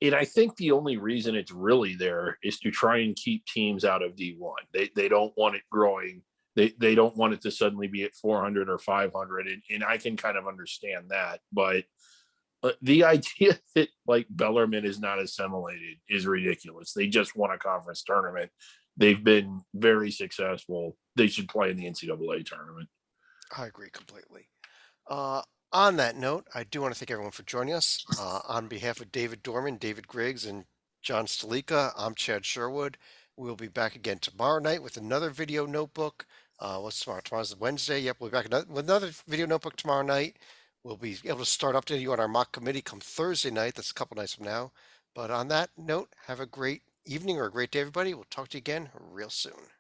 And I think the only reason it's really there is to try and keep teams out of D1. They don't want it growing. They don't want it to suddenly be at 400 or 500. And I can kind of understand that. But the idea that like Bellarmine is not assimilated is ridiculous. They just won a conference tournament. They've been very successful. They should play in the NCAA tournament. I agree completely. Uh, on that note, I do want to thank everyone for joining us. On behalf of David Dorman, David Griggs, and John Stalika, I'm Chad Sherwood. We'll be back again tomorrow night with another video notebook. What's tomorrow? Tomorrow's Wednesday. Yep, we'll be back with another video notebook tomorrow night. We'll be able to start updating you on our mock committee come Thursday night. That's a couple nights from now. But on that note, have a great evening or a great day, everybody. We'll talk to you again real soon.